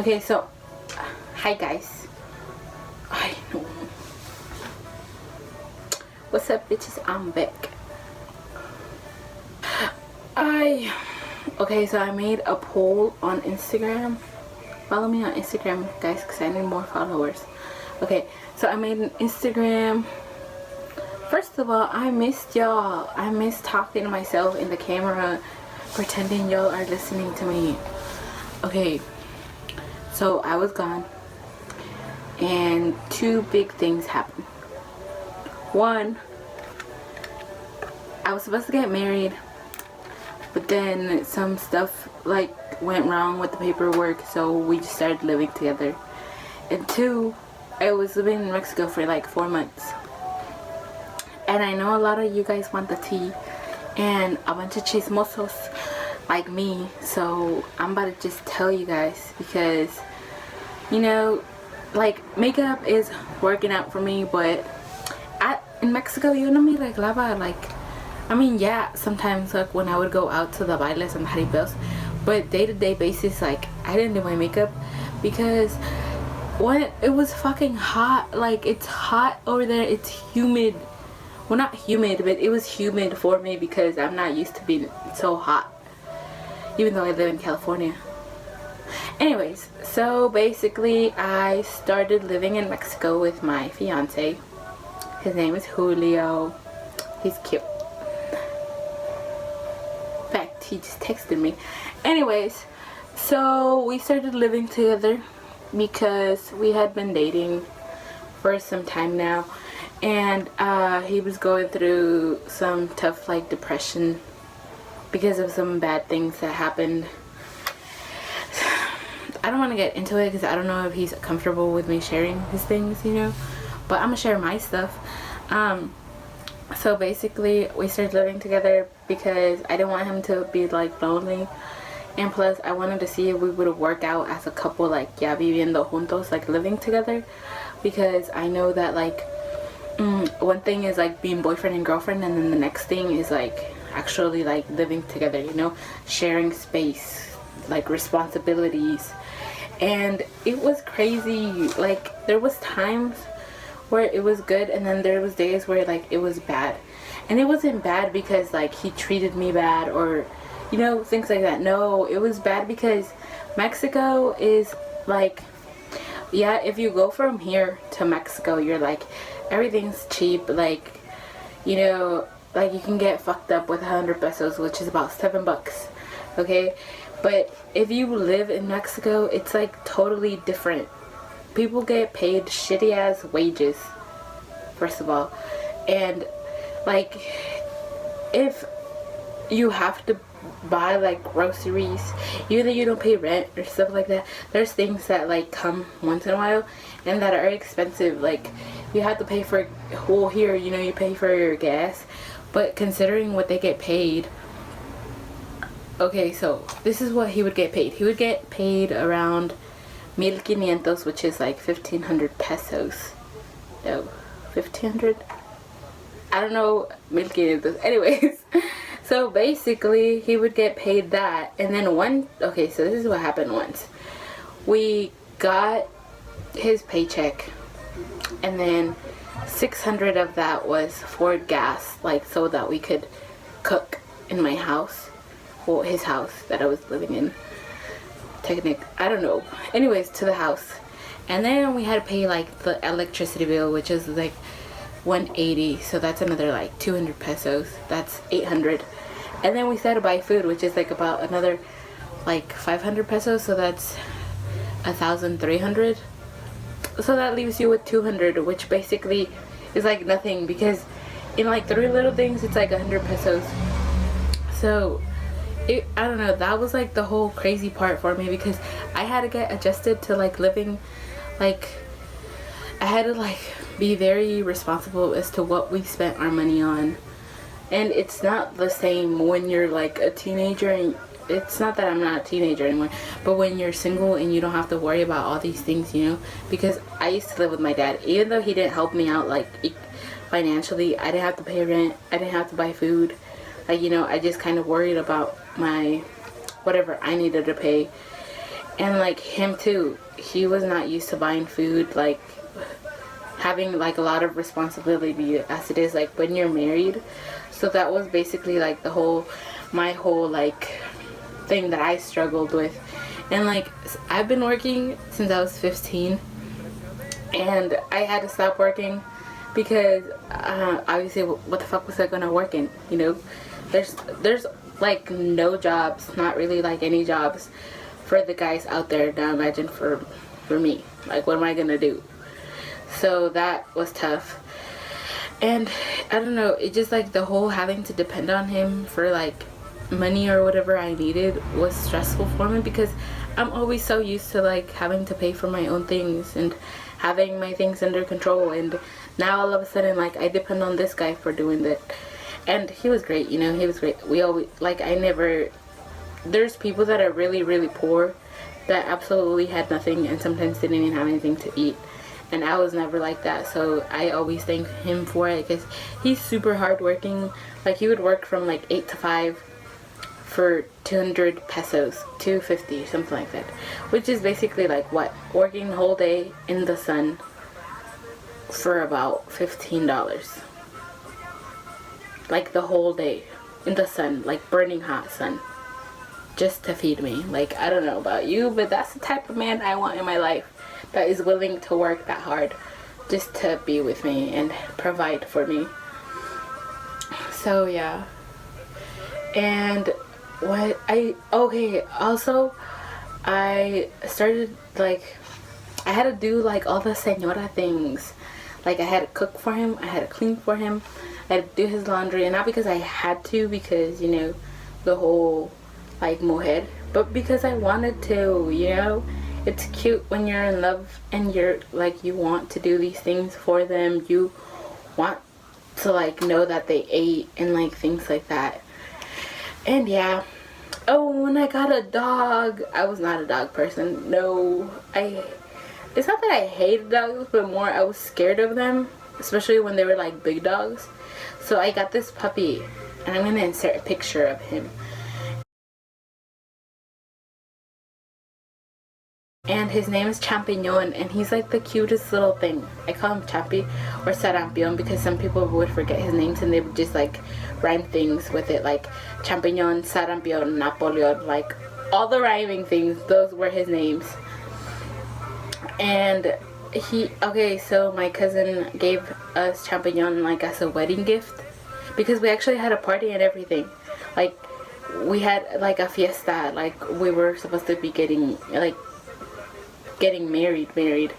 Okay, so hi guys. I know. What's up, bitches? I'm back. Okay, so I made a poll on Instagram. Follow me on Instagram, guys, because I need more followers. Okay, so I made an Instagram. First of all, I missed y'all. I miss talking to myself in the camera, pretending y'all are listening to me. Okay, so I was gone, and two big things happened. One, I was supposed to get married, but then some stuff like went wrong with the paperwork, so we just started living together. And two, I was living in Mexico for like 4 months, and I know a lot of you guys want the tea and a bunch of chismosos like me, so I'm about to just tell you guys, because you know, like, makeup is working out for me, but in Mexico, yo no me arreglaba. Like, I mean, yeah, sometimes like when I would go out to the bailes and jaripeos, but day-to-day basis, like, I didn't do my makeup because when it was fucking hot. Like, it's hot over there, it's humid. Well, not humid, but it was humid for me because I'm not used to being so hot, even though I live in California. Anyways, so basically I started living in Mexico with my fiance. His name is Julio. He's cute. In fact, he just texted me. Anyways, so we started living together because we had been dating for some time now, and he was going through some tough, like, depression because of some bad things that happened. I don't want to get into it because I don't know if he's comfortable with me sharing his things, you know, but I'm gonna share my stuff. So basically we started living together because I didn't want him to be like lonely, and plus I wanted to see if we would work out as a couple, like, ya viviendo juntos, like living together, because I know that, like, one thing is like being boyfriend and girlfriend, and then the next thing is like actually like living together, you know, sharing space, like responsibilities. And it was crazy. Like, there was times where it was good, and then there was days where like it was bad. And it wasn't bad because like he treated me bad or, you know, things like that. No, it was bad because Mexico is like, yeah, if you go from here to Mexico, you're like, everything's cheap. Like, you know, like you can get fucked up with 100 pesos, which is about $7, okay? But if you live in Mexico, it's like totally different. People get paid shitty ass wages, first of all. And like, if you have to buy like groceries, even though you don't pay rent or stuff like that, there's things that like come once in a while and that are expensive. Like, you have to pay for, well, here, you know, you pay for your gas, but considering what they get paid. Okay, so this is what he would get paid. He would get paid around 1,500, which is like 1,500 pesos. No, 1,500? I don't know, 1,500. Anyways, so basically he would get paid that, and then okay, so this is what happened once. We got his paycheck, and then 600 of that was for gas, like so that we could cook in my house. Well, his house that I was living in. I don't know. Anyways, to the house. And then we had to pay like the electricity bill, which is like 180. So that's another like 200 pesos. That's 800. And then we started to buy food, which is like about another like 500 pesos. So that's 1,300. So that leaves you with 200, which basically is like nothing, because in like 3 little things, it's like 100 pesos. So I don't know, that was like the whole crazy part for me, because I had to get adjusted to like living, like, I had to like be very responsible as to what we spent our money on. And it's not the same when you're like a teenager, and it's not that I'm not a teenager anymore, but when you're single and you don't have to worry about all these things, you know, because I used to live with my dad. Even though he didn't help me out like financially, I didn't have to pay rent, I didn't have to buy food. Like, you know, I just kind of worried about my whatever I needed to pay. And like him too, he was not used to buying food, like having like a lot of responsibility as it is like when you're married. So that was basically like my whole like thing that I struggled with. And like I've been working since I was 15, and I had to stop working because obviously what the fuck was I gonna work in, you know? There's like no jobs, not really like any jobs for the guys out there. Now imagine for me, like what am I gonna do? So that was tough. And I don't know, it just like the whole having to depend on him for like money or whatever I needed was stressful for me, because I'm always so used to like having to pay for my own things and having my things under control, and now all of a sudden like I depend on this guy for doing that. And he was great, you know, he was great. We always like, there's people that are really really poor that absolutely had nothing and sometimes didn't even have anything to eat, and I was never like that. So I always thank him for it, because he's super hardworking. Like he would work from like 8 to 5 for 200 pesos, 250, something like that, which is basically like what, working the whole day in the sun for about $15, like the whole day in the sun, like burning hot sun, just to feed me. Like I don't know about you, but that's the type of man I want in my life, that is willing to work that hard just to be with me and provide for me. So yeah. And also I started like, I had to do like all the señora things. Like I had to cook for him, I had to clean for him, I had to do his laundry, and not because I had to, because you know, the whole like mujer, but because I wanted to, you know. It's cute when you're in love and you're like, you want to do these things for them, you want to like know that they ate and like things like that. And yeah. Oh, when I got a dog, I was not a dog person. No, it's not that I hated dogs, but more I was scared of them, especially when they were like big dogs. So I got this puppy, and I'm gonna insert a picture of him. And his name is Champiñón, and he's like the cutest little thing. I call him Champi or Sarampión because some people would forget his names and they would just like rhyme things with it, like Champiñón, Sarampión, Napoleon, like all the rhyming things, those were his names. And so my cousin gave us Champiñón like as a wedding gift, because we actually had a party and everything. Like we had like a fiesta, like we were supposed to be getting married,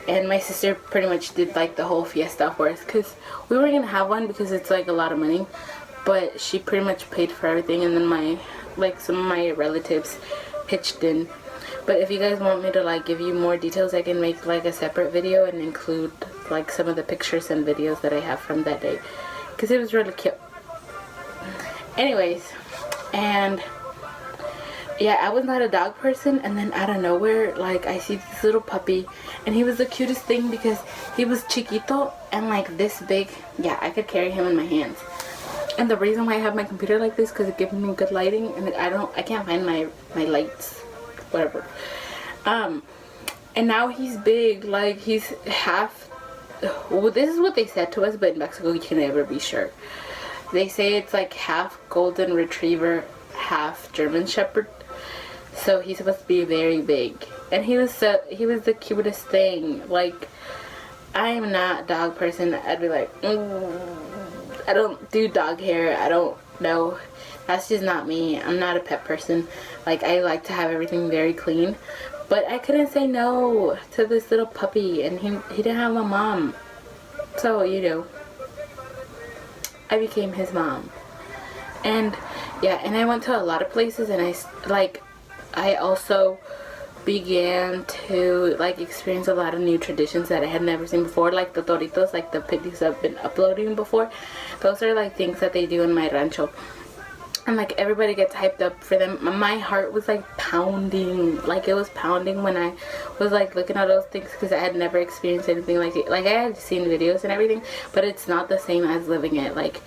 and my sister pretty much did like the whole fiesta for us, because we weren't gonna have one because it's like a lot of money, but she pretty much paid for everything, and then some of my relatives pitched in. But if you guys want me to like give you more details, I can make like a separate video and include like some of the pictures and videos that I have from that day, because it was really cute. Anyways, and yeah, I was not a dog person, and then out of nowhere, like, I see this little puppy, and he was the cutest thing because he was chiquito and like this big. Yeah, I could carry him in my hands. And the reason why I have my computer like this, because it gives me good lighting, and I can't find my lights, whatever. And now he's big, like he's half, well, this is what they said to us, but in Mexico you can never be sure. They say it's like half golden retriever, half German shepherd. So he's supposed to be very big, and he was the cutest thing. Like, I am not a dog person. I'd be like, I don't do dog hair. I don't know. That's just not me. I'm not a pet person. Like, I like to have everything very clean. But I couldn't say no to this little puppy, and he didn't have a mom. So, you know, I became his mom. And yeah, and I went to a lot of places, and I also began to like experience a lot of new traditions that I had never seen before, like the toritos, like the picnics I've been uploading before. Those are like things that they do in my rancho, and like everybody gets hyped up for them. My heart was like pounding, like it was pounding when I was like looking at those things, because I had never experienced anything like it. Like I had seen videos and everything, but it's not the same as living it. Like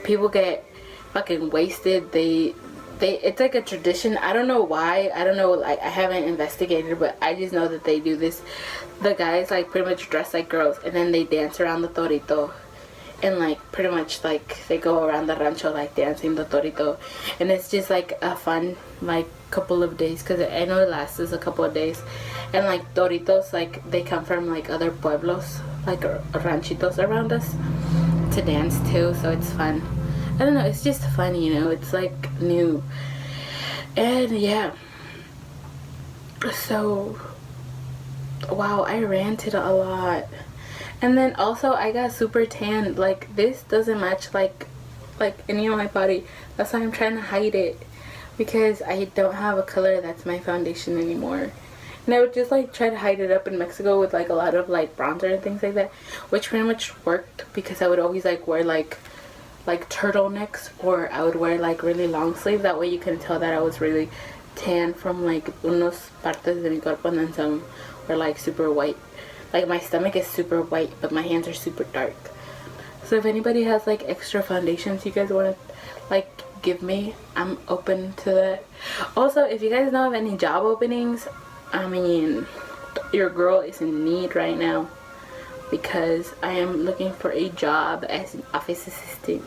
people get fucking wasted, they it's like a tradition. I don't know why. I don't know, like, I haven't investigated, but I just know that they do this. The guys like pretty much dress like girls, and then they dance around the torito, and like pretty much like they go around the rancho like dancing the torito, and it's just like a fun like couple of days, because I know it lasts a couple of days. And like toritos, like they come from like other pueblos, like ranchitos around us, to dance too, so it's fun. I don't know, it's just fun, you know, it's like new. And yeah, so wow, I ranted a lot. And then also I got super tan. Like, this doesn't match like any of my body. That's why I'm trying to hide it, because I don't have a color that's my foundation anymore. And I would just like try to hide it up in Mexico with like a lot of like bronzer and things like that, which pretty much worked, because I would always like wear like turtlenecks, or I would wear like really long sleeve. That way you can tell that I was really tan from like unos partes de mi cuerpo, and then some were like super white. Like my stomach is super white, but my hands are super dark. So if anybody has like extra foundations you guys want to like give me, I'm open to that. Also, if you guys know of any job openings, I mean, your girl is in need right now, because I am looking for a job as an office assistant,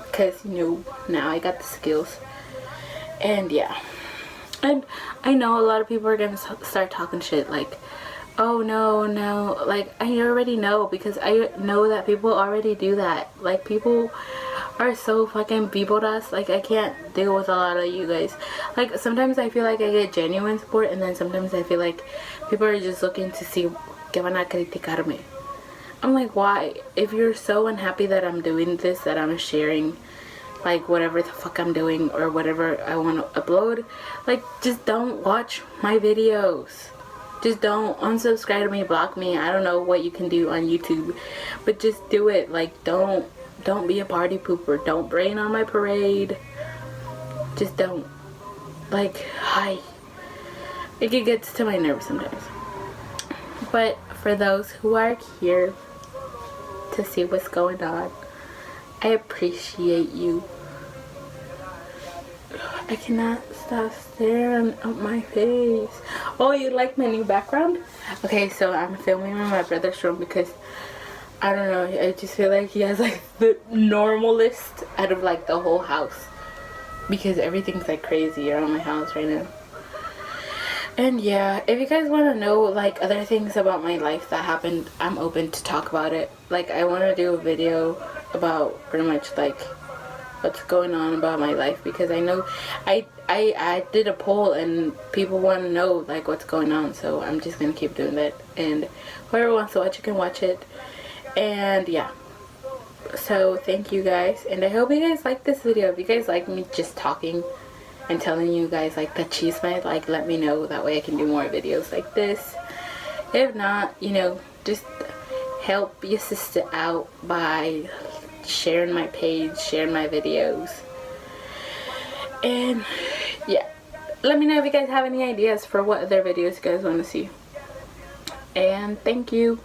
because, you know, now I got the skills. And yeah, and I know a lot of people are gonna start talking shit like, oh no, like, I already know, because I know that people already do that. Like, people are so fucking víboras. Like, I can't deal with a lot of you guys. Like, sometimes I feel like I get genuine support, and then sometimes I feel like people are just looking to see que van a criticarme. I'm like, why? If you're so unhappy that I'm doing this, that I'm sharing like whatever the fuck I'm doing or whatever I want to upload, like, just don't watch my videos. Just don't unsubscribe to me, block me. I don't know what you can do on YouTube, but just do it. Like, don't be a party pooper. Don't rain on my parade. Just don't. Like, hi. It gets to my nerves sometimes. But for those who are here to see what's going on, I appreciate you. I cannot stop staring at my face. Oh, you like my new background? Okay, so I'm filming in my brother's room, because I don't know, I just feel like he has like the normalest out of like the whole house, because everything's like crazy around my house right now. And yeah, if you guys want to know like other things about my life that happened, I'm open to talk about it. Like, I want to do a video about pretty much like what's going on about my life, because I know I did a poll and people want to know like what's going on, so I'm just gonna keep doing that, and whoever wants to watch it can watch it. And yeah, so thank you guys, and I hope you guys like this video. If you guys like me just talking and telling you guys like the chisme, like, let me know, that way I can do more videos like this. If not, you know, just help your sister out by sharing my page, sharing my videos. And yeah, let me know if you guys have any ideas for what other videos you guys want to see. And thank you.